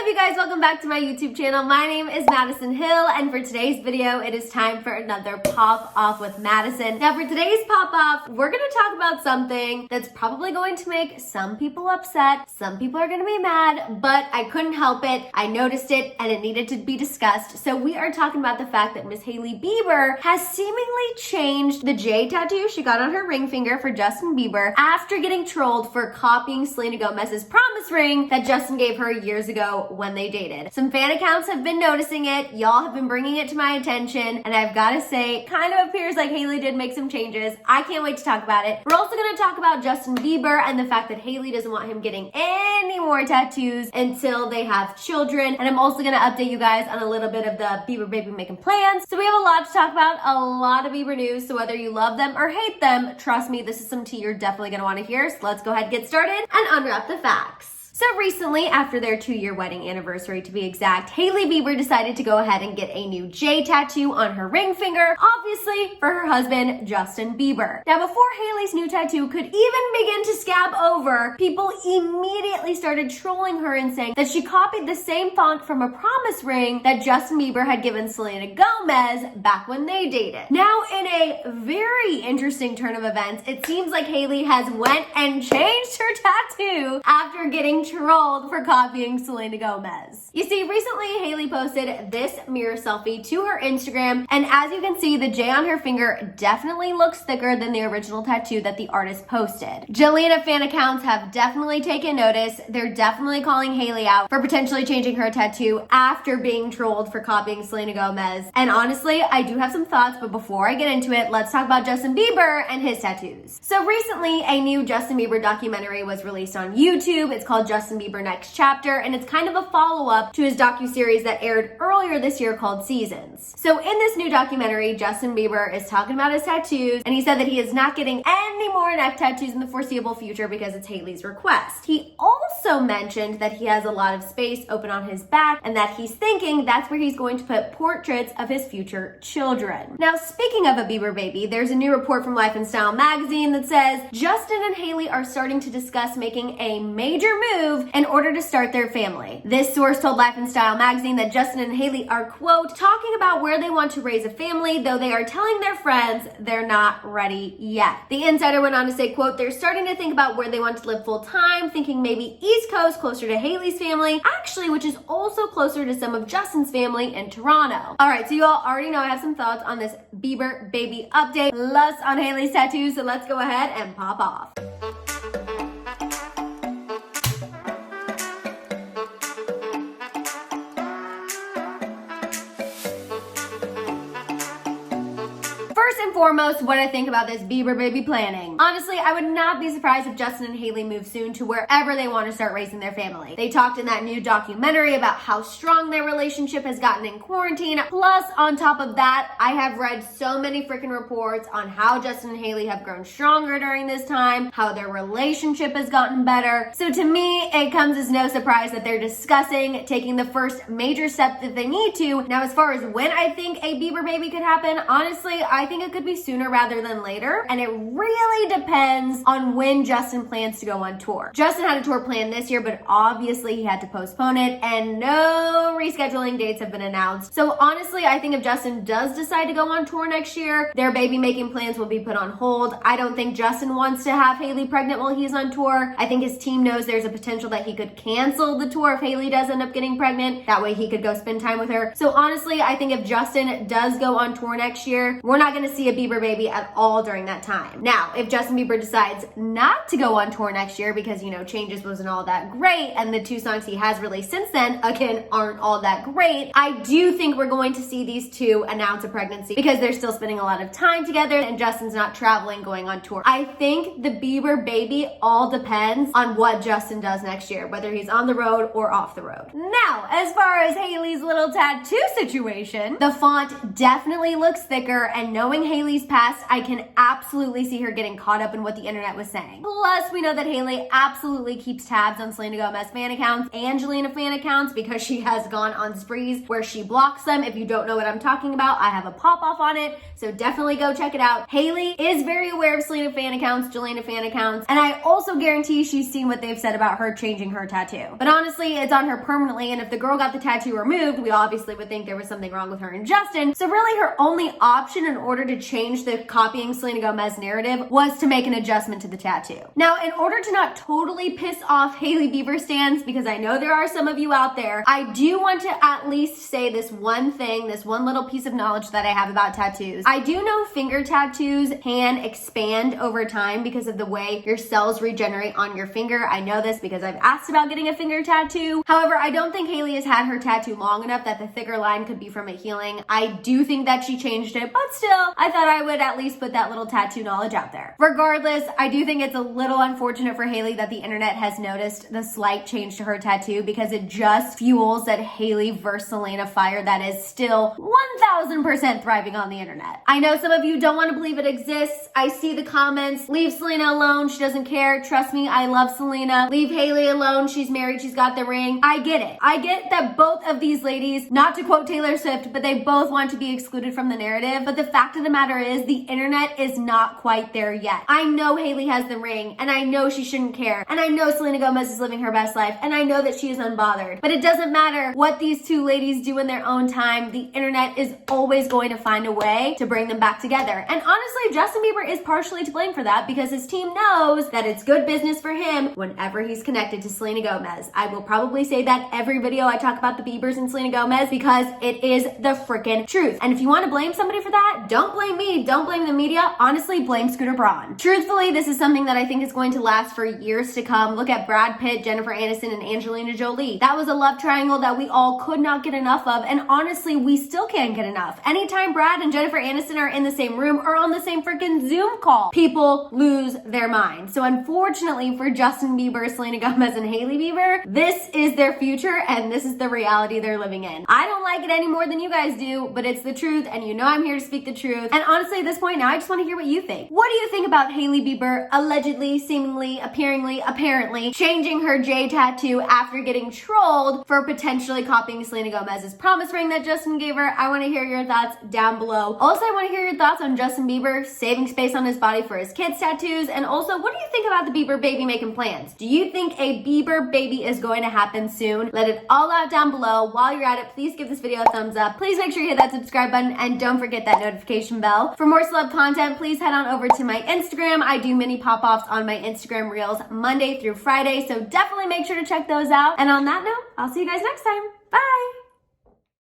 up, you guys? Welcome back to my YouTube channel. My name is Maddison Hill, and for today's video, it is time for another pop-off with Maddison. Now, for today's pop-off, we're gonna talk about something that's probably going to make some people upset. Some people are gonna be mad, but I couldn't help it. I noticed it, and it needed to be discussed. So we are talking about the fact that Miss Hailey Bieber has seemingly changed the J tattoo she got on her ring finger for Justin Bieber after getting trolled for copying Selena Gomez's promise ring that Justin gave her years ago when they dated. Some fan accounts have been noticing it. Y'all have been bringing it to my attention, and I've got to say, it kind of appears like Hailey did make some changes. I can't wait to talk about it. We're also going to talk about Justin Bieber and the fact that Hailey doesn't want him getting any more tattoos until they have children. And I'm also going to update you guys on a little bit of the Bieber baby making plans. So we have a lot to talk about, a lot of Bieber news. So whether you love them or hate them, trust me, this is some tea you're definitely going to want to hear. So let's go ahead and get started and unwrap the facts. So recently, after their 2-year wedding anniversary to be exact, Hailey Bieber decided to go ahead and get a new J tattoo on her ring finger, obviously for her husband, Justin Bieber. Now, before Haileys New Tattoo could even begin to scab over, people immediately started trolling her and saying that she copied the same font from a promise ring that Justin Bieber had given Selena Gomez back when they dated. Now, in a very interesting turn of events, it seems like Hailey has went and changed her tattoo after getting trolled for copying Selena Gomez. You see, recently Hailey posted this mirror selfie to her Instagram, and as you can see, the J on her finger definitely looks thicker than the original tattoo that the artist posted. Jelena fan accounts have definitely taken notice. They're definitely calling Hailey out for potentially changing her tattoo after being trolled for copying Selena Gomez. And honestly, I do have some thoughts, but before I get into it, let's talk about Justin Bieber and his tattoos. So recently, a new Justin Bieber documentary was released on YouTube. It's called Justin Bieber Next Chapter, and it's kind of a follow-up to his docuseries that aired earlier this year called Seasons. So in this new documentary, Justin Bieber is talking about his tattoos, and he said that he is not getting any more neck tattoos in the foreseeable future because it's Hailey's request. He also mentioned that he has a lot of space open on his back, and that he's thinking that's where he's going to put portraits of his future children. Now, speaking of a Bieber baby, there's a new report from Life and Style magazine that says Justin and Hailey are starting to discuss making a major move in order to start their family. This source told Life and Style magazine that Justin and Hailey are, quote, talking about where they want to raise a family, though they are telling their friends they're not ready yet. The insider went on to say, quote, they're starting to think about where they want to live full time, thinking maybe East Coast, closer to Hailey's family, actually, which is also closer to some of Justin's family in Toronto. All right, so you all already know I have some thoughts on this Bieber baby update, plus on Hailey's tattoos, so let's go ahead and pop off. First and foremost, what I think about this Bieber baby planning. Honestly, I would not be surprised if Justin and Hailey move soon to wherever they want to start raising their family. They talked in that new documentary about how strong their relationship has gotten in quarantine. Plus, on top of that, I have read so many freaking reports on how Justin and Hailey have grown stronger during this time, how their relationship has gotten better. So to me, it comes as no surprise that they're discussing taking the first major step that they need to. Now, as far as when I think a Bieber baby could happen, honestly, I think it could be sooner rather than later, and it really depends on when Justin plans to go on tour. Justin had a tour planned this year, but obviously he had to postpone it, and no rescheduling dates have been announced. So honestly, I think if Justin does decide to go on tour next year, their baby making plans will be put on hold. I don't think Justin wants to have Hailey pregnant while he's on tour. I think his team knows there's a potential that he could cancel the tour if Hailey does end up getting pregnant. That way he could go spend time with her. So honestly, I think if Justin does go on tour next year, we're not going to see a Bieber baby at all during that time. Now, if Justin Bieber decides not to go on tour next year because, you know, Changes wasn't all that great, and the 2 songs he has released since then, again, aren't all that great, I do think we're going to see these two announce a pregnancy because they're still spending a lot of time together and Justin's not traveling, going on tour. I think the Bieber baby all depends on what Justin does next year, whether he's on the road or off the road. Now, as far as Hailey's little tattoo situation, the font definitely looks thicker, and knowing Hailey's past, I can absolutely see her getting caught up in what the internet was saying. Plus, we know that Hailey absolutely keeps tabs on Selena Gomez fan accounts and Jelena fan accounts because she has gone on sprees where she blocks them. If you don't know what I'm talking about, I have a pop-off on it, so definitely go check it out. Hailey is very aware of Selena fan accounts, Jelena fan accounts, and I also guarantee she's seen what they've said about her changing her tattoo. But honestly, it's on her permanently, and if the girl got the tattoo removed, we obviously would think there was something wrong with her and Justin. So really her only option in order to change the copying Selena Gomez narrative was to make an adjustment to the tattoo. Now, in order to not totally piss off Hailey Bieber stans, because I know there are some of you out there, I do want to at least say this one thing, this one little piece of knowledge that I have about tattoos. I do know finger tattoos can expand over time because of the way your cells regenerate on your finger. I know this because I've asked about getting a finger tattoo. However, I don't think Hailey has had her tattoo long enough that the thicker line could be from it healing. I do think that she changed it, but still, I thought I would at least put that little tattoo knowledge out there. Regardless, I do think it's a little unfortunate for Hailey that the internet has noticed the slight change to her tattoo because it just fuels that Hailey versus Selena fire that is still 1000% thriving on the internet. I know some of you don't want to believe it exists. I see the comments. Leave Selena alone. She doesn't care. Trust me, I love Selena. Leave Hailey alone. She's married. She's got the ring. I get it. I get that both of these ladies, not to quote Taylor Swift, but they both want to be excluded from the narrative. But the fact of the matter is the internet is not quite there yet. I know Hailey has the ring and I know she shouldn't care. And I know Selena Gomez is living her best life and I know that she is unbothered. But it doesn't matter what these two ladies do in their own time. The internet is always going to find a way to bring them back together. And honestly, Justin Bieber is partially to blame for that because his team knows that it's good business for him whenever he's connected to Selena Gomez. I will probably say that every video I talk about the Biebers and Selena Gomez because it is the freaking truth. And if you want to blame somebody for that, don't blame me. Don't blame the media. Honestly, blame Scooter Braun. Truthfully, this is something that I think is going to last for years to come. Look at Brad Pitt, Jennifer Aniston, and Angelina Jolie. That was a love triangle that we all could not get enough of, and honestly, we still can't get enough. Anytime Brad and Jennifer Aniston are in the same room or on the same freaking Zoom call, people lose their mind. So unfortunately for Justin Bieber, Selena Gomez, and Hailey Bieber, this is their future and this is the reality they're living in. I don't like it any more than you guys do, but it's the truth, and you know I'm here to speak the truth. And honestly, at this point now, I just want to hear what you think. What do you think about Hailey Bieber allegedly, seemingly, apparently changing her J tattoo after getting trolled for potentially copying Selena Gomez's promise ring that Justin gave her? I want to hear your thoughts down below. Also, I want to hear your thoughts on Justin Bieber saving space on his body for his kids' tattoos. And also, what do you think about the Bieber baby making plans? Do you think a Bieber baby is going to happen soon? Let it all out down below. While you're at it, please give this video a thumbs up. Please make sure you hit that subscribe button and don't forget that notification bell. For more celeb content, please head on over to my Instagram. I do mini pop-offs on my Instagram reels Monday through Friday, so definitely make sure to check those out. And on that note, I'll see you guys next time. Bye!